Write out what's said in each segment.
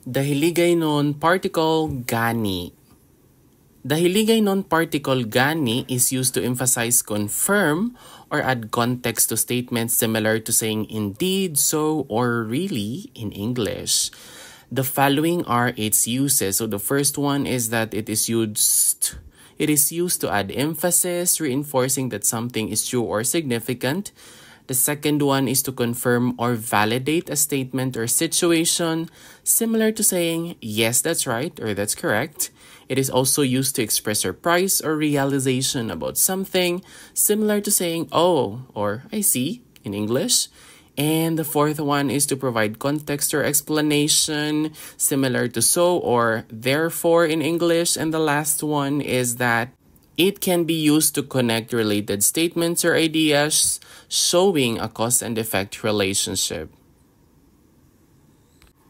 The Hiligaynon particle GANI. The Hiligaynon particle GANI is used to emphasize, confirm, or add context to statements similar to saying indeed, so, or really in English. The following are its uses. So the first one is that it is used to add emphasis, reinforcing that something is true or significant. The second one is to confirm or validate a statement or situation, similar to saying, yes, that's right, or that's correct. It is also used to express surprise or realization about something, similar to saying, oh, or I see, in English. And the fourth one is to provide context or explanation, similar to so or therefore in English. And the last one is that it can be used to connect related statements or ideas, showing a cause and effect relationship.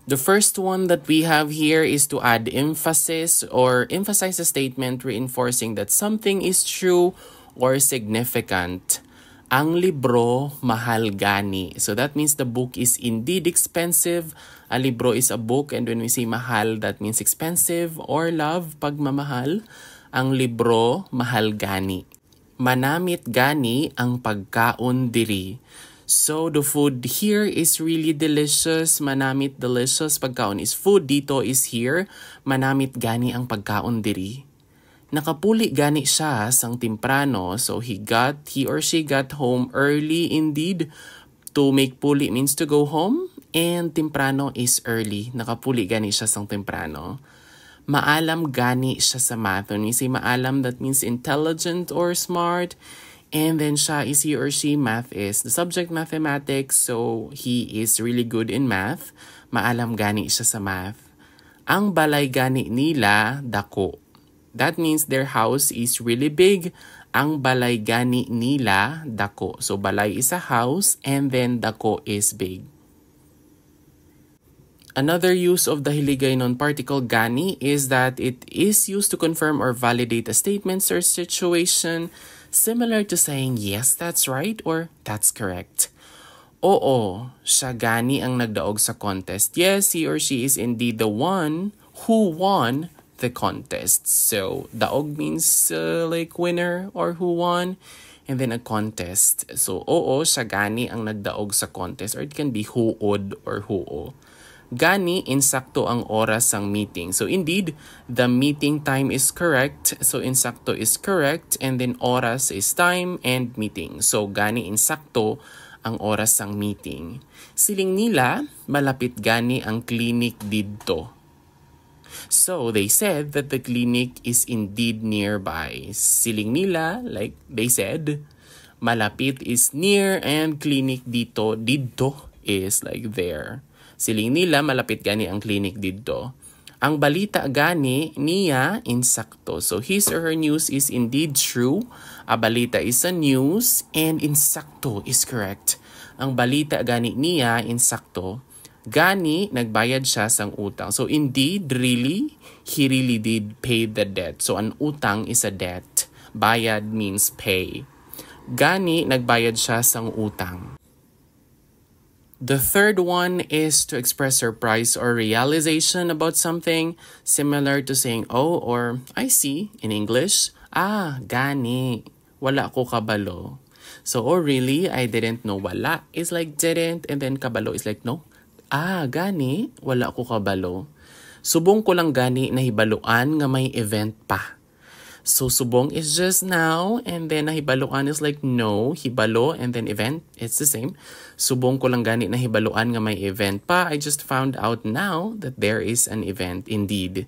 The first one that we have here is to add emphasis or emphasize a statement reinforcing that something is true or significant. Ang libro, mahal gani. So that means the book is indeed expensive. A libro is a book, and when we say mahal, that means expensive or love, pagmamahal. Ang libro, mahal gani. Manamit gani ang pagkaon diri. So the food here is really delicious. Manamit, delicious. Pagkaon is food. Dito is here. Manamit gani ang pagkaon diri. Nakapuli gani siya sang timprano. So he or she got home early indeed. To make puli means to go home. And timprano is early. Nakapuli gani siya sang timprano. Maalam gani siya sa math. When we say maalam, that means intelligent or smart. And then siya is he or she, math is the subject, mathematics. So he is really good in math. Maalam gani siya sa math. Ang balay gani nila, dako. That means their house is really big. Ang balay gani nila, dako. So balay is a house and then dako is big. Another use of the Hiligaynon particle gani is that it is used to confirm or validate a statement or situation, similar to saying, yes, that's right, or that's correct. Oo, siya gani ang nagdaog sa contest. Yes, he or she is indeed the one who won the contest. So, daog means like winner or who won, and then a contest. So, oo, siya gani ang nagdaog sa contest, or it can be huod or huo. Gani, insakto ang oras ng meeting. So indeed, the meeting time is correct. So insakto is correct. And then oras is time and meeting. So gani, insakto ang oras ng meeting. Siling nila, malapit gani ang clinic didto. So they said that the clinic is indeed nearby. Siling nila, like they said, malapit is near and clinic dito is like there. Siling nila, malapit gani ang clinic dito. Ang balita gani niya insakto. So his or her news is indeed true. A balita is a news and insakto is correct. Ang balita gani niya insakto. Gani, nagbayad siya sang utang. So indeed, really, he really did pay the debt. So an utang is a debt. Bayad means pay. Gani, nagbayad siya sang utang. The third one is to express surprise or realization about something, similar to saying, oh, or I see in English. Ah, gani. Wala ko kabalo. So, oh, really? I didn't know. Wala is like didn't, and then kabalo is like no. Ah, gani. Wala ko kabalo. Subong ko lang gani na hibaluan nga may event pa. So, subong is just now, and then nahibaluan is like no, hibalo, and then event, it's the same. Subong ko lang gani na hibaluan nga may event pa. I just found out now that there is an event indeed.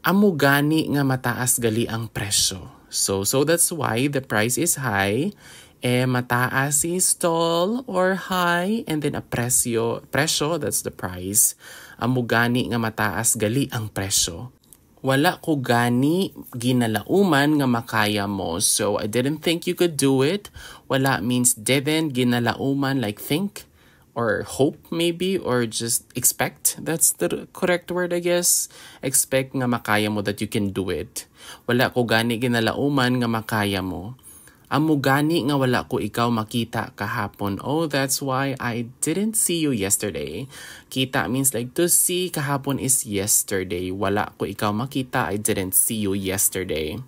Amo gani nga mataas gali ang presyo. So that's why the price is high. Mataas is tall or high, and then a presyo, that's the price. Amo gani nga mataas gali ang presyo. Wala ko gani ginalauman nga makaya mo. So I didn't think you could do it. Wala means didn't, ginalauman like think or hope maybe, or just expect. That's the correct word, I guess. Expect nga makaya mo that you can do it. Wala ko gani ginalauman nga makaya mo. Amo gani nga wala ko ikaw makita kahapon. Oh, that's why I didn't see you yesterday. Kita means like to see. Kahapon is yesterday. Wala ko ikaw makita. I didn't see you yesterday.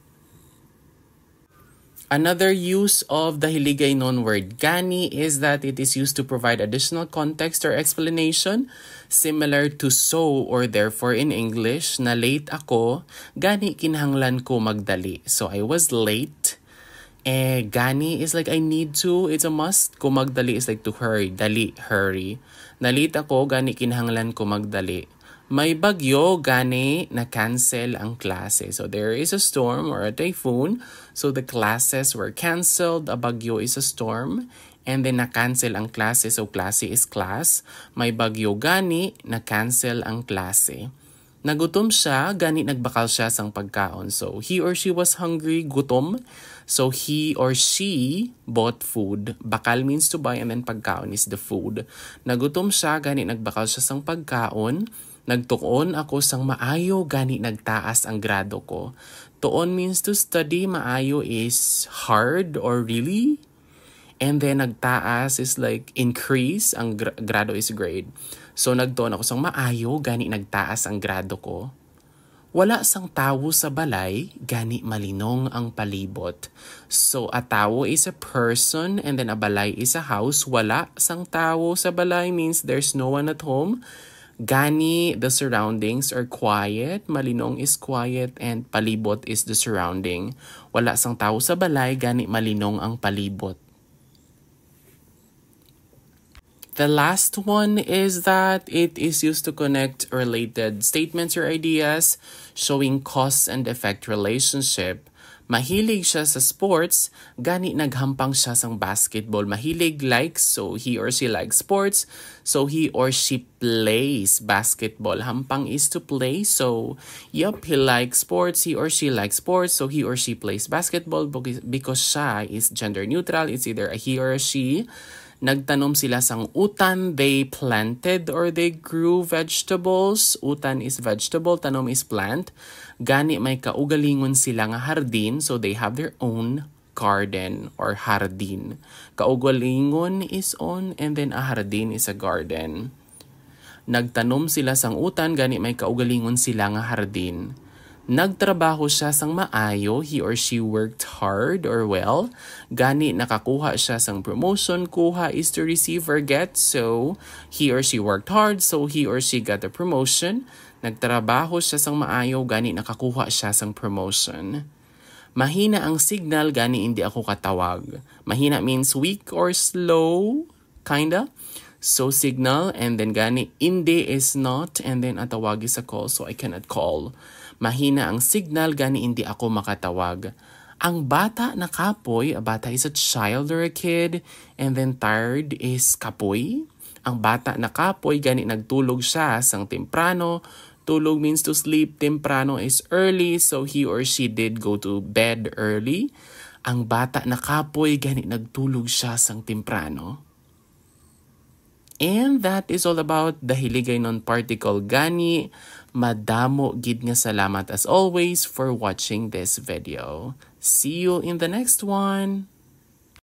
Another use of the Hiligaynon word GANI is that it is used to provide additional context or explanation, similar to so or therefore in English, na late ako, gani kinahanglan ko magdali. So I was late. Gani is like I need to, it's a must. Kung magdali is like to hurry, dali, hurry. Nalita ko, gani kinahanglan ko magdali. May bagyo, gani na-cancel ang klase. So there is a storm or a typhoon. So the classes were canceled. A bagyo is a storm. And then na-cancel ang klase. So klase is class. May bagyo, gani na-cancel ang klase. Nagutom siya, gani nagbakal siya sang pagkaon. So he or she was hungry, gutom. So he or she bought food. Bakal means to buy and then pagkaon is the food. Nagutom siya, gani nagbakal siya sang pagkaon. Nagtuon ako sang maayo, gani nagtaas ang grado ko. Tuon means to study, maayo is hard or really. And then nagtaas is like increase, ang grado is grade. So nagtuon ako sang maayo, gani nagtaas ang grado ko. Wala sang tawo sa balay, gani malinong ang palibot. So a tawo is a person and then a balay is a house. Wala sang tawo sa balay means there's no one at home. Gani, the surroundings are quiet. Malinong is quiet and palibot is the surrounding. Wala sang tawo sa balay, gani malinong ang palibot. The last one is that it is used to connect related statements or ideas, showing cause and effect relationship. Mahilig siya sa sports, gani naghampang siya sang basketball. Mahilig likes, so he or she likes sports, so he or she plays basketball. Hampang is to play, so yep, he likes sports, he or she likes sports, so he or she plays basketball because siya is gender neutral. It's either a he or a she. Nagtanom sila sang utan, they planted or they grew vegetables. Utan is vegetable, tanom is plant. Gani may kaugalingon sila nga hardin, so they have their own garden or hardin. Kaugalingon is on and then a hardin is a garden. Nagtanom sila sang utan, gani may kaugalingon sila nga hardin. Nagtrabaho siya sang maayo, he or she worked hard or well. Gani nakakuha siya sang promotion, kuha is to receive or get, so he or she worked hard, so he or she got a promotion. Nagtrabaho siya sang maayo, gani nakakuha siya sang promotion. Mahina ang signal, gani hindi ako katawag. Mahina means weak or slow, kinda. So signal, and then gani hindi is not, and then atawag is a call, so I cannot call. Mahina ang signal, gani hindi ako makatawag. Ang bata na kapoy, a bata is a child or a kid, and then tired is kapoy. Ang bata na kapoy, gani nagtulog siya sang temprano. Tulog means to sleep, temprano is early, so he or she did go to bed early. Ang bata na kapoy, gani nagtulog siya sang temprano. And that is all about the Hiligaynon particle gani. Madamo gid nga salamat as always for watching this video. See you in the next one.